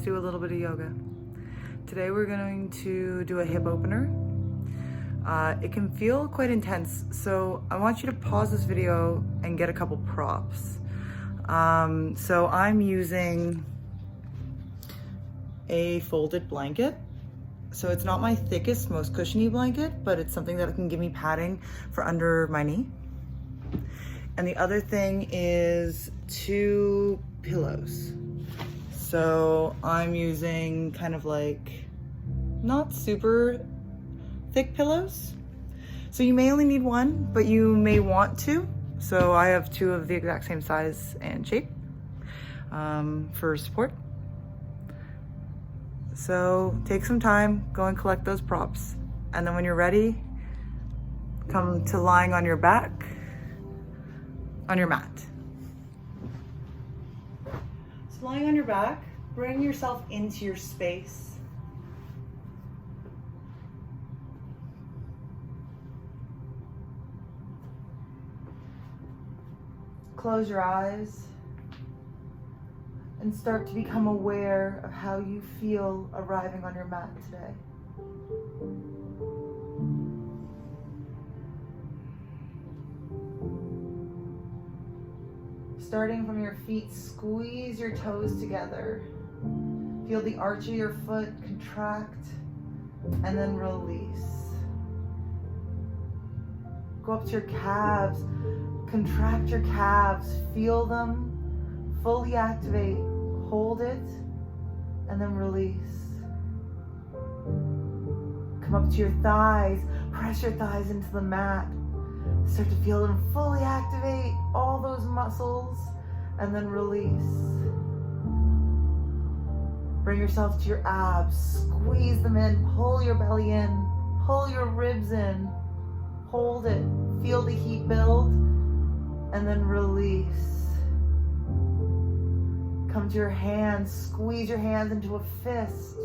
do a little bit of yoga. Today we're going to do a hip opener. It can feel quite intense, so I want you to pause this video and get a couple props. So I'm using a folded blanket. So it's not my thickest, most cushiony blanket, but it's something that can give me padding for under my knee. And the other thing is 2 pillows. So I'm using kind of like not super thick pillows. So you may only need 1, but you may want 2. So I have 2 of the exact same size and shape for support. So take some time, go and collect those props. And then when you're ready, come to lying on your back, on your mat. So lying on your back, bring yourself into your space. Close your eyes and start to become aware of how you feel arriving on your mat today. Starting from your feet, squeeze your toes together. Feel the arch of your foot contract and then release. Go up to your calves, contract your calves, feel them, fully activate, hold it, and then release. Come up to your thighs, press your thighs into the mat. Start to feel them fully activate all those muscles and then release. Bring yourself to your abs, squeeze them in, pull your belly in, pull your ribs in, hold it, feel the heat build, and then release. Come to your hands, squeeze your hands into a fist,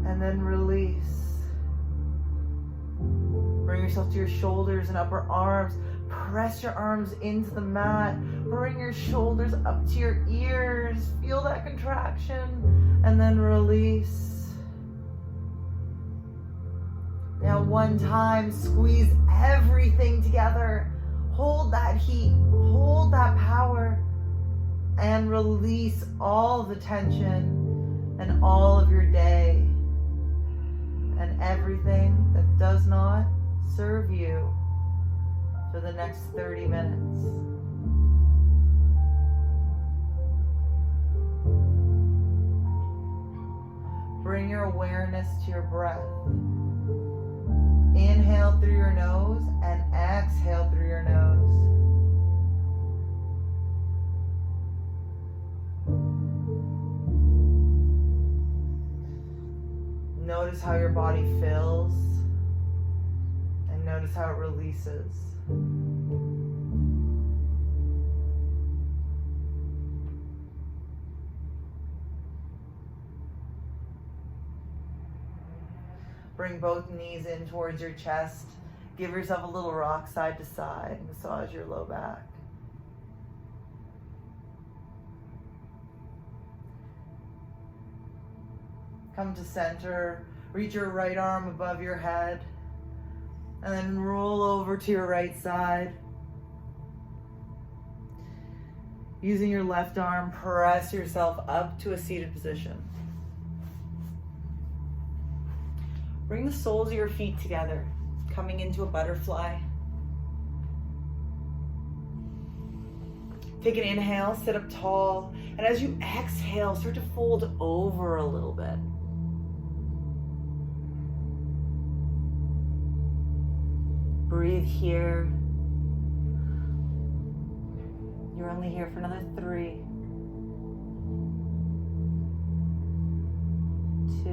and then release. Bring yourself to your shoulders and upper arms. Press your arms into the mat. Bring your shoulders up to your ears. Feel that contraction and then release. Now one time, squeeze everything together. Hold that heat, hold that power, and release all the tension and all of your day and everything that does not serve you for the next 30 minutes. Bring your awareness to your breath. Inhale through your nose and exhale through your nose. Notice how your body fills. Notice how it releases. Bring both knees in towards your chest. Give yourself a little rock side to side. Massage your low back. Come to center. Reach your right arm above your head. And then roll over to your right side. Using your left arm, press yourself up to a seated position. Bring the soles of your feet together, coming into a butterfly. Take an inhale, sit up tall, and as you exhale, start to fold over a little bit. Breathe here. You're only here for another 3, 2,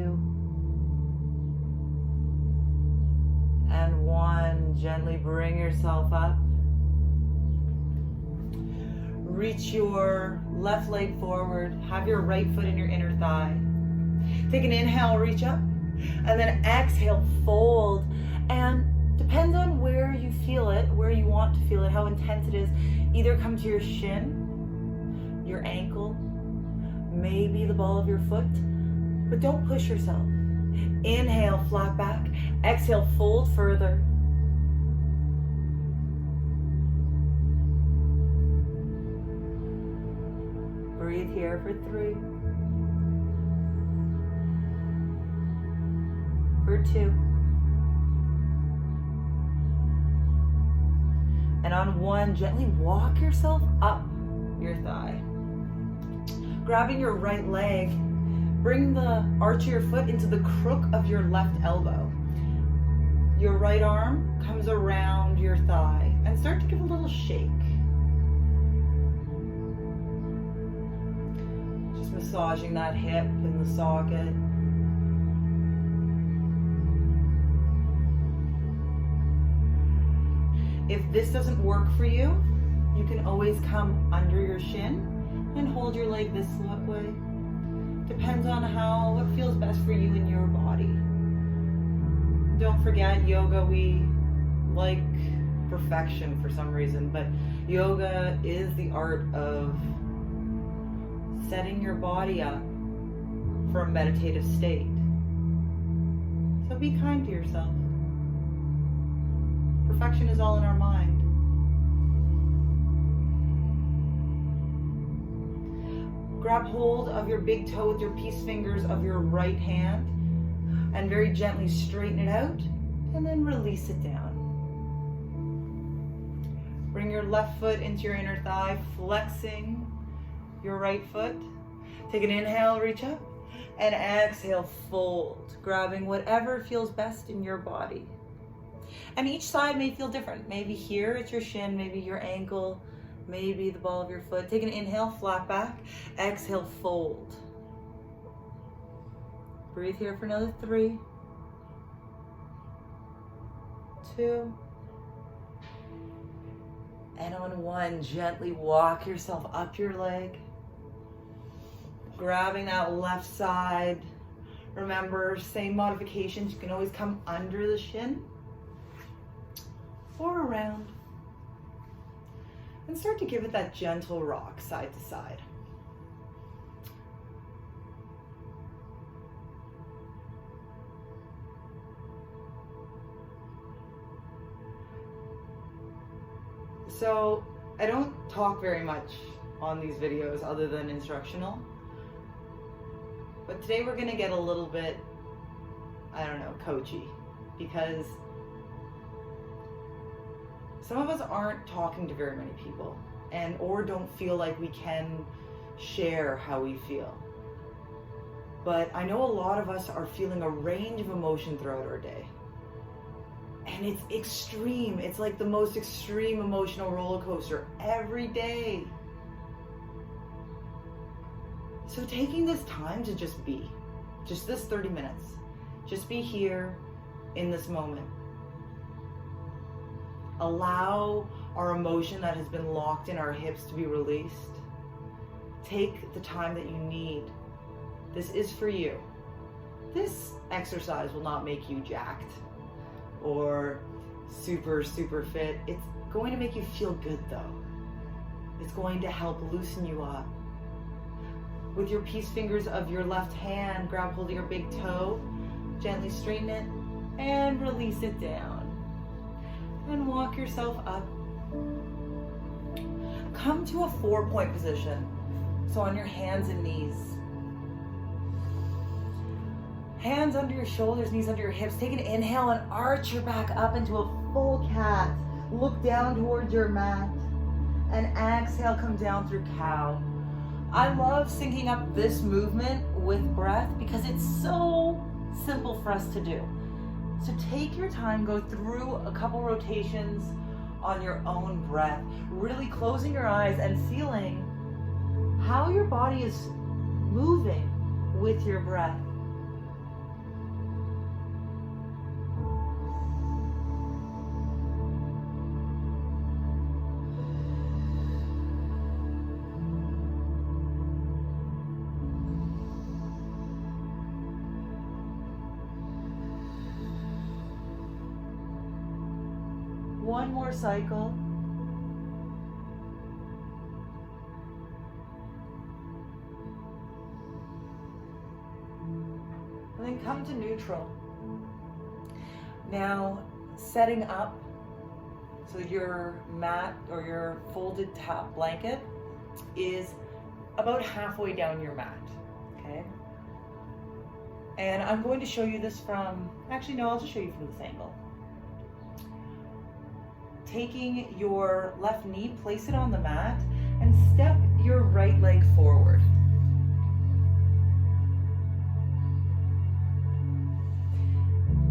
and 1. Gently bring yourself up. Reach your left leg forward. Have your right foot in your inner thigh. Take an inhale, reach up, and then exhale, fold. And depends on where you feel it, where you want to feel it, how intense it is. Either come to your shin, your ankle, maybe the ball of your foot, but don't push yourself. Inhale, flat back. Exhale, fold further. Breathe here for 3. For 2. And on 1, gently walk yourself up your thigh. Grabbing your right leg, bring the arch of your foot into the crook of your left elbow. Your right arm comes around your thigh and start to give a little shake. Just massaging that hip in the socket. If this doesn't work for you, you can always come under your shin and hold your leg this way. Depends on what feels best for you in your body. Don't forget, yoga, we like perfection for some reason, but yoga is the art of setting your body up for a meditative state. So be kind to yourself. Perfection is all in our mind. Grab hold of your big toe with your peace fingers of your right hand and very gently straighten it out and then release it down. Bring your left foot into your inner thigh, flexing your right foot. Take an inhale, reach up, and exhale, fold, grabbing whatever feels best in your body. And each side may feel different. Maybe here it's your shin, maybe your ankle, maybe the ball of your foot. Take an inhale, flat back. Exhale, fold. Breathe here for another 3, 2, and on 1, gently walk yourself up your leg, grabbing that left side. Remember, same modifications. You can always come under the shin or around. And start to give it that gentle rock side to side. So I don't talk very much on these videos other than instructional. But today we're gonna get a little bit, I don't know, coachy, because some of us aren't talking to very many people or don't feel like we can share how we feel. But I know a lot of us are feeling a range of emotion throughout our day. And it's extreme. It's like the most extreme emotional roller coaster every day. So taking this time to just be, just this 30 minutes, just be here in this moment. Allow our emotion that has been locked in our hips to be released. Take the time that you need. This is for you. This exercise will not make you jacked or super fit. It's going to make you feel good though. It's going to help loosen you up. With your peace fingers of your left hand, grab hold of your big toe, gently straighten it and release it down. And walk yourself up. Come to a 4-point position. So on your hands and knees. Hands under your shoulders, knees under your hips. Take an inhale and arch your back up into a full cat. Look down towards your mat. And exhale, come down through cow. I love syncing up this movement with breath because it's so simple for us to do. So take your time, go through a couple rotations on your own breath, really closing your eyes and feeling how your body is moving with your breath. One more cycle. can come to neutral. Now, setting up, so your mat or your folded top blanket is about halfway down your mat, okay? And I'm going to show you this from, actually no, I'll just show you from this angle. Taking your left knee, place it on the mat, and step your right leg forward.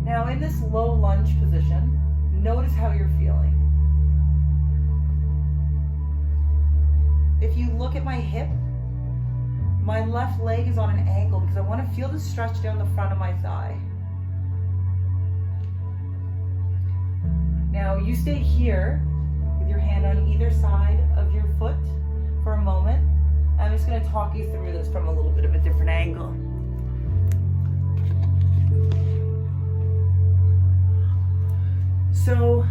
Now in this low lunge position, notice how you're feeling. If you look at my hip, my left leg is on an angle because I want to feel the stretch down the front of my thigh. Now you stay here with your hand on either side of your foot for a moment. I'm just going to talk you through this from a little bit of a different angle. So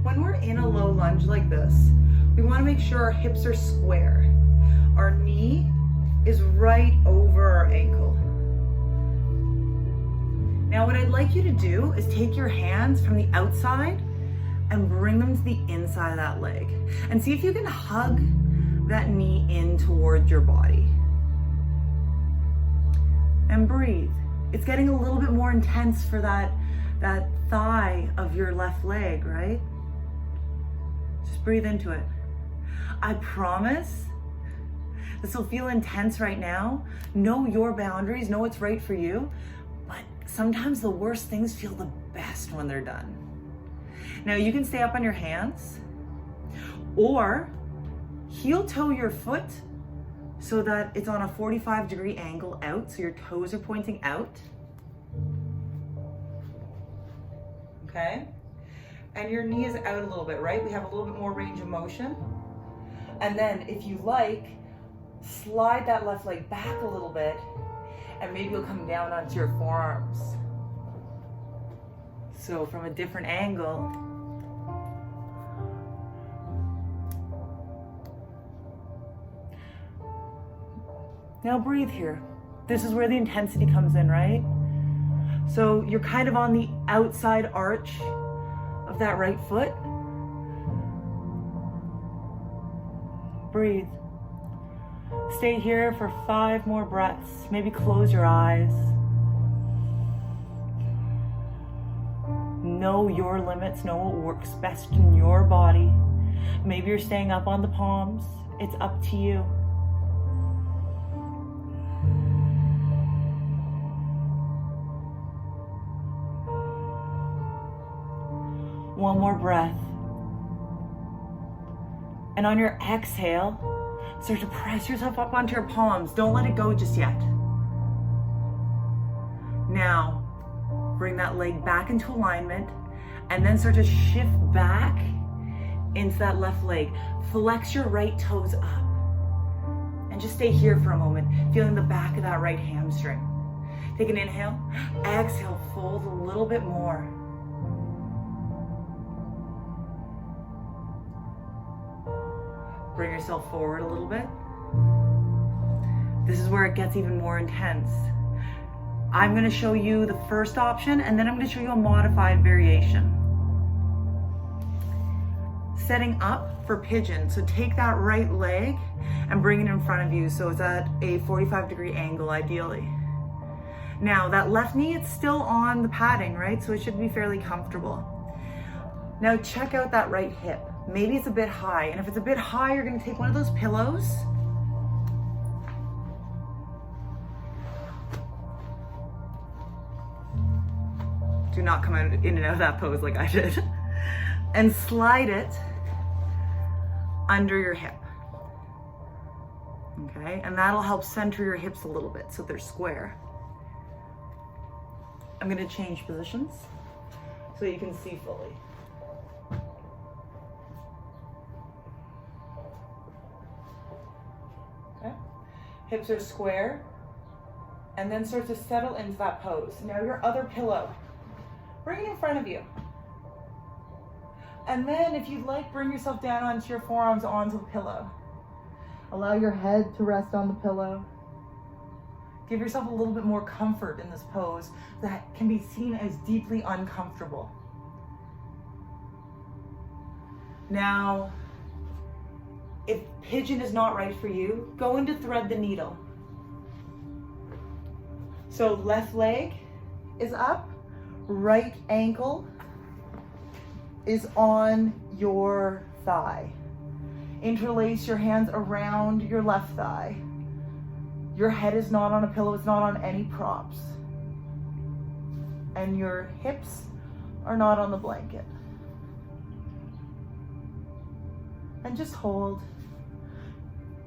when we're in a low lunge like this, we want to make sure our hips are square. Our knee is right over our ankle. Now what I'd like you to do is take your hands from the outside and bring them to the inside of that leg. And see if you can hug that knee in towards your body. And breathe. It's getting a little bit more intense for that thigh of your left leg, right? Just breathe into it. I promise this will feel intense right now. Know your boundaries, know what's right for you, but sometimes the worst things feel the best when they're done. Now you can stay up on your hands or heel toe your foot so that it's on a 45-degree angle out, so your toes are pointing out. Okay? And your knee is out a little bit, right? We have a little bit more range of motion. And then if you like, slide that left leg back a little bit and maybe you'll come down onto your forearms. So from a different angle. Now breathe here. This is where the intensity comes in, right? So you're kind of on the outside arch of that right foot. Breathe. Stay here for 5 more breaths. Maybe close your eyes. Know your limits, know what works best in your body. Maybe you're staying up on the palms. It's up to you. One more breath. And on your exhale, start to press yourself up onto your palms. Don't let it go just yet. Now, bring that leg back into alignment and then start to shift back into that left leg. Flex your right toes up. And just stay here for a moment, feeling the back of that right hamstring. Take an inhale. Exhale, fold a little bit more. Bring yourself forward a little bit. This is where it gets even more intense. I'm going to show you the first option and then I'm going to show you a modified variation. Setting up for pigeon. So take that right leg and bring it in front of you so it's at a 45-degree angle ideally. Now that left knee, it's still on the padding, right? So it should be fairly comfortable. Now check out that right hip. Maybe it's a bit high, and if it's a bit high, you're gonna take one of those pillows. Do not come out in and out of that pose like I did. And slide it under your hip. Okay, and that'll help center your hips a little bit so they're square. I'm gonna change positions so you can see fully. Okay. Hips are square, and then start to settle into that pose. Now your other pillow, bring it in front of you. And then if you'd like, bring yourself down onto your forearms onto the pillow. Allow your head to rest on the pillow. Give yourself a little bit more comfort in this pose that can be seen as deeply uncomfortable. Now, if pigeon is not right for you, go into thread the needle. So left leg is up, right ankle is on your thigh. Interlace your hands around your left thigh. Your head is not on a pillow, it's not on any props. And your hips are not on the blanket. And just hold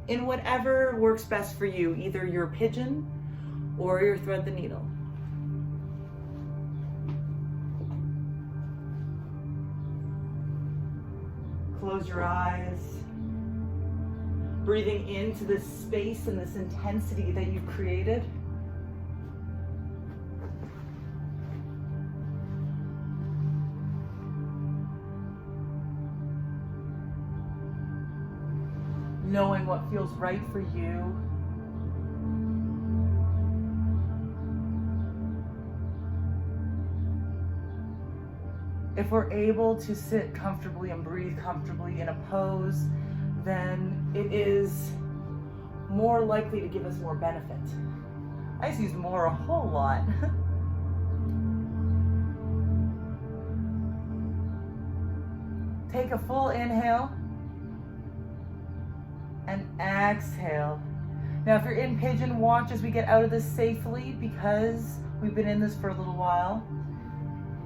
in whatever works best for you, either your pigeon or your thread the needle. Close your eyes, breathing into this space and this intensity that you've created. Knowing what feels right for you. If we're able to sit comfortably and breathe comfortably in a pose, then it is more likely to give us more benefit. I just use more a whole lot. Take a full inhale and exhale. Now, if you're in pigeon, watch as we get out of this safely because we've been in this for a little while.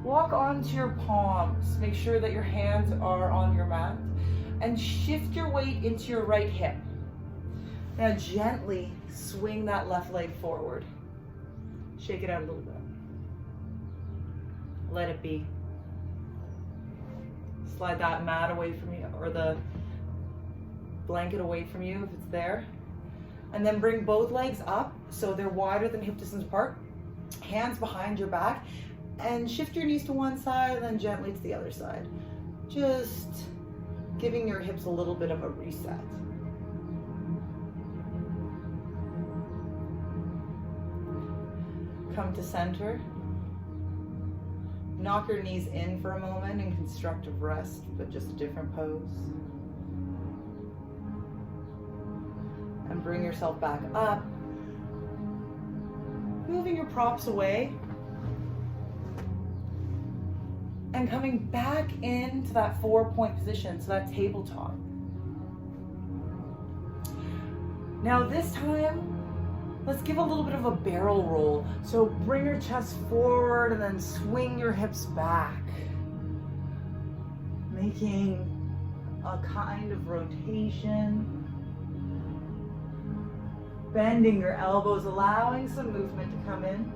Walk onto your palms. Make sure that your hands are on your mat and shift your weight into your right hip. Now gently swing that left leg forward. Shake it out a little bit. Let it be. Slide that mat away from you, or the blanket away from you if it's there. And then bring both legs up so they're wider than hip distance apart. Hands behind your back. And shift your knees to one side and then gently to the other side. Just giving your hips a little bit of a reset. Come to center. Knock your knees in for a moment in constructive rest, but just a different pose. And bring yourself back up. Moving your props away. And coming back into that 4-point position, so that tabletop. Now this time, let's give a little bit of a barrel roll. So bring your chest forward and then swing your hips back. Making a kind of rotation. Bending your elbows, allowing some movement to come in.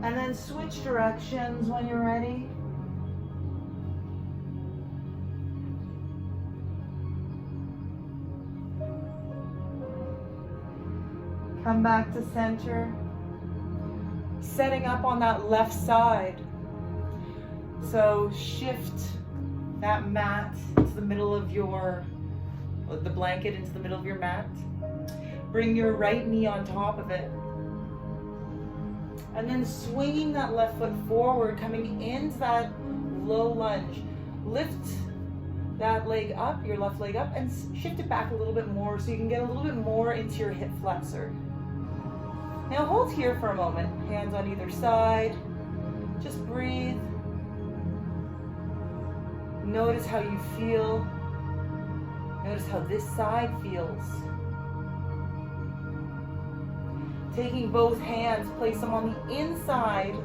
And then switch directions when you're ready. Come back to center. Setting up on that left side. So shift that mat into the middle of the blanket into the middle of your mat. Bring your right knee on top of it. And then swinging that left foot forward, coming into that low lunge. Lift that leg up, your left leg up, and shift it back a little bit more so you can get a little bit more into your hip flexor. Now hold here for a moment, hands on either side. Just breathe. Notice how you feel. Notice how this side feels. Taking both hands, place them on the inside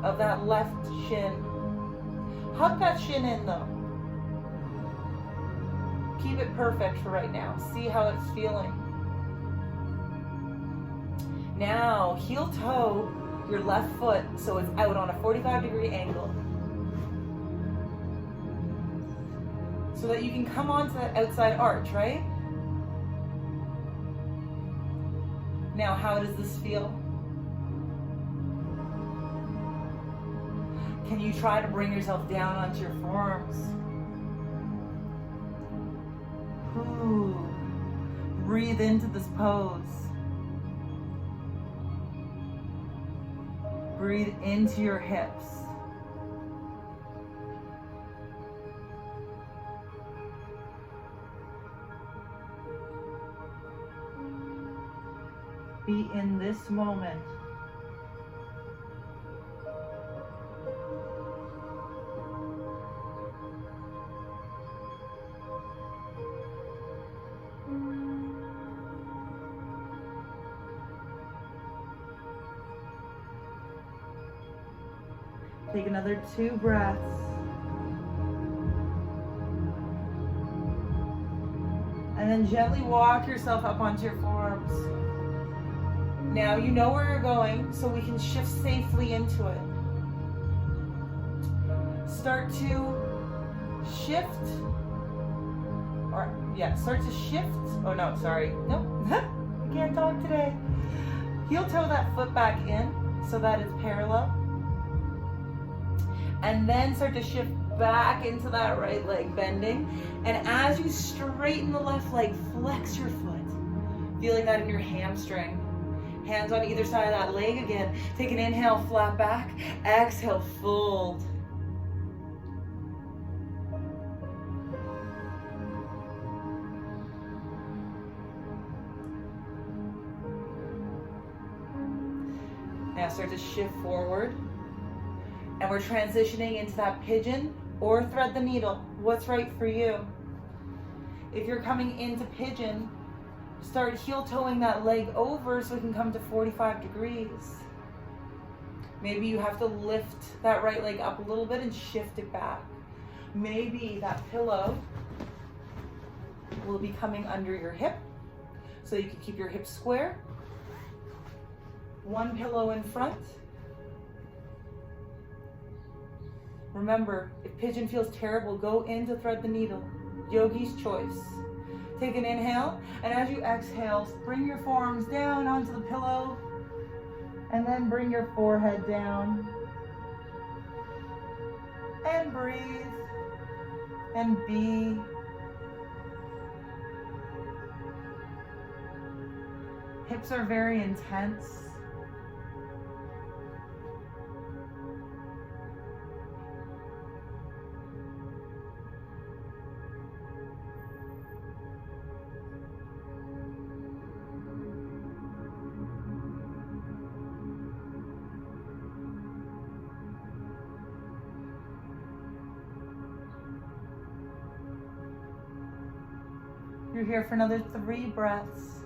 of that left shin. Hug that shin in though. Keep it perfect for right now. See how it's feeling. Now, heel toe your left foot so it's out on a 45-degree angle. So that you can come onto that outside arch, right? Now, how does this feel? Can you try to bring yourself down onto your forearms? Ooh. Breathe into this pose. Breathe into your hips. Be in this moment. Take another 2 breaths. And then gently walk yourself up onto your forearms. Now you know where you're going, so we can shift safely into it. Start to shift. Start to shift. Oh no, sorry. Nope. I can't talk today. Heel toe that foot back in so that it's parallel. And then start to shift back into that right leg bending. And as you straighten the left leg, flex your foot. Feeling that in your hamstring. Hands on either side of that leg again. Take an inhale, flat back. Exhale, fold. Now start to shift forward. And we're transitioning into that pigeon or thread the needle. What's right for you? If you're coming into pigeon, start heel toeing that leg over so we can come to 45 degrees. Maybe you have to lift that right leg up a little bit and shift it back. Maybe that pillow will be coming under your hip so you can keep your hips square. One pillow in front. Remember, if pigeon feels terrible, go into thread the needle. Yogi's choice. Take an inhale, and as you exhale, bring your forearms down onto the pillow, and then bring your forehead down. And breathe, and be. Hips are very intense. You're here for another 3 breaths.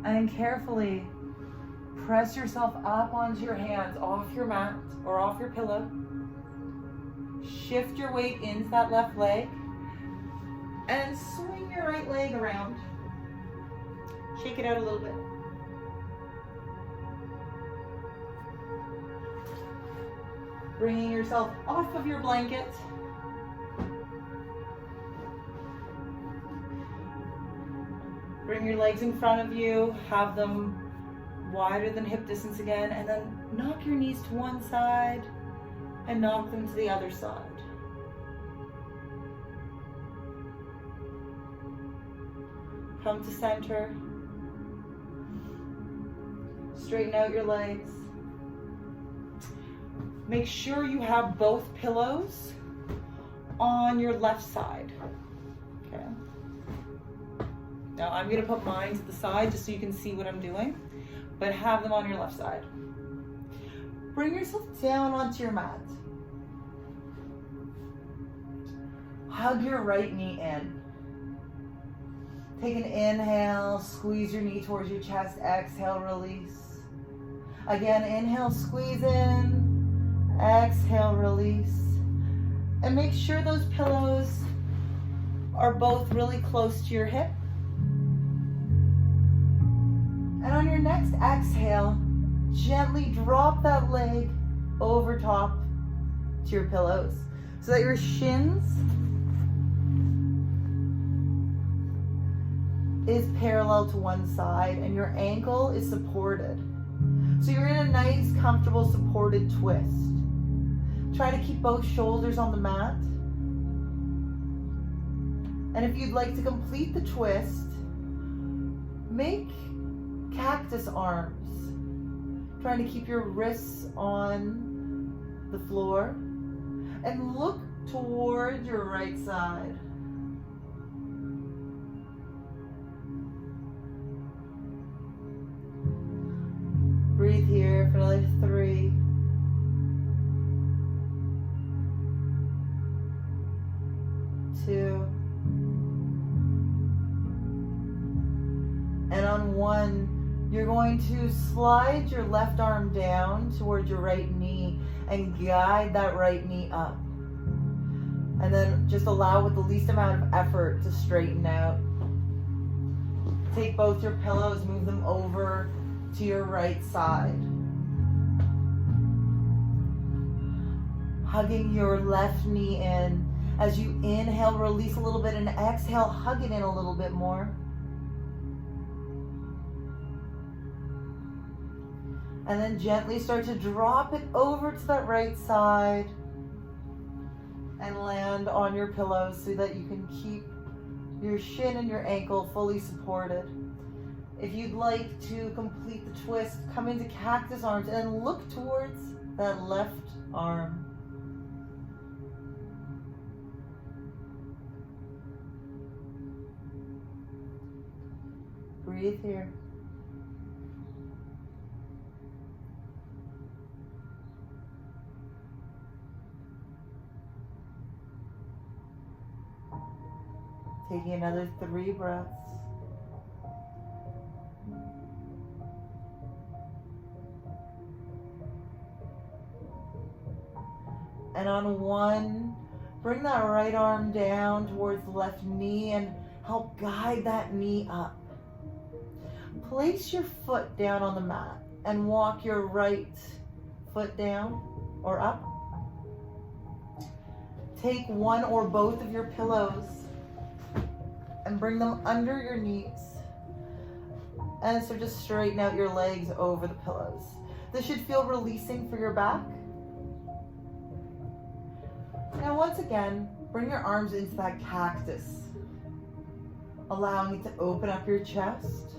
And carefully press yourself up onto your hands, off your mat or off your pillow. Shift your weight into that left leg and swing your right leg around. Shake it out a little bit. Bringing yourself off of your blanket. Bring your legs in front of you, have them wider than hip distance again, and then knock your knees to one side and knock them to the other side. Come to center. Straighten out your legs. Make sure you have both pillows on your left side. Okay. Now I'm going to put mine to the side just so you can see what I'm doing, but have them on your left side. Bring yourself down onto your mat. Hug your right knee in. Take an inhale, squeeze your knee towards your chest, exhale, release. Again, inhale, squeeze in, exhale, release. And make sure those pillows are both really close to your hip. And on your next exhale, gently drop that leg over top to your pillows so that your shins is parallel to one side and your ankle is supported. So you're in a nice, comfortable, supported twist. Try to keep both shoulders on the mat. And if you'd like to complete the twist, make cactus arms. Trying to keep your wrists on the floor and look toward your right side. Breathe here for another 3. 2. And on 1, you're going to slide your left arm down towards your right knee and guide that right knee up. And then just allow with the least amount of effort to straighten out. Take both your pillows, move them over to your right side. Hugging your left knee in. As you inhale, release a little bit, and exhale, hug it in a little bit more. And then gently start to drop it over to that right side and land on your pillows so that you can keep your shin and your ankle fully supported. If you'd like to complete the twist, come into cactus arms and look towards that left arm. Breathe here. Taking another 3 breaths. And on 1, bring that right arm down towards the left knee and help guide that knee up. Place your foot down on the mat and walk your right foot down or up. Take 1 or both of your pillows and bring them under your knees. And so just straighten out your legs over the pillows. This should feel releasing for your back. Now once again, bring your arms into that cactus, allowing it to open up your chest.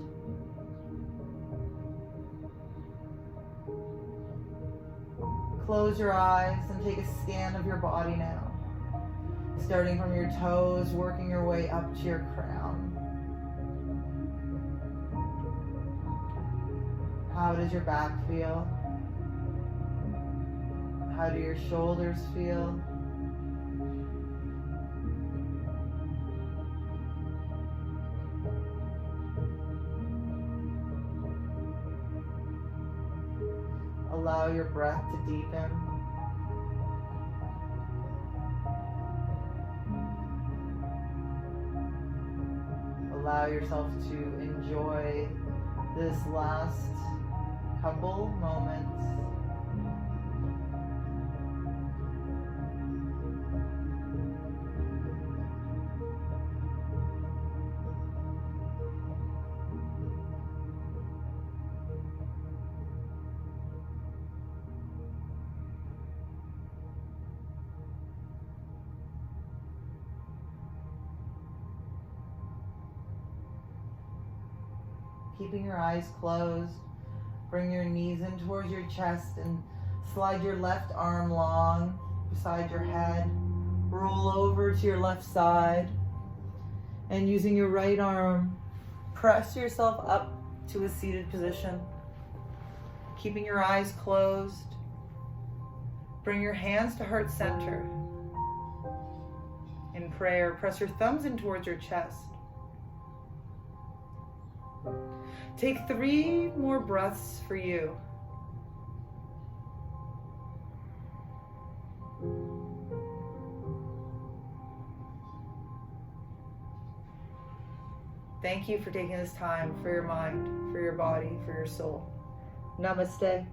Close your eyes and take a scan of your body now. Starting from your toes, working your way up to your crown. How does your back feel? How do your shoulders feel? Allow your breath to deepen. Allow yourself to enjoy this last couple moments. Keeping your eyes closed, bring your knees in towards your chest and slide your left arm long beside your head. Roll over to your left side and using your right arm, press yourself up to a seated position. Keeping your eyes closed, bring your hands to heart center. In prayer, press your thumbs in towards your chest. Take 3 more breaths for you. Thank you for taking this time for your mind, for your body, for your soul. Namaste.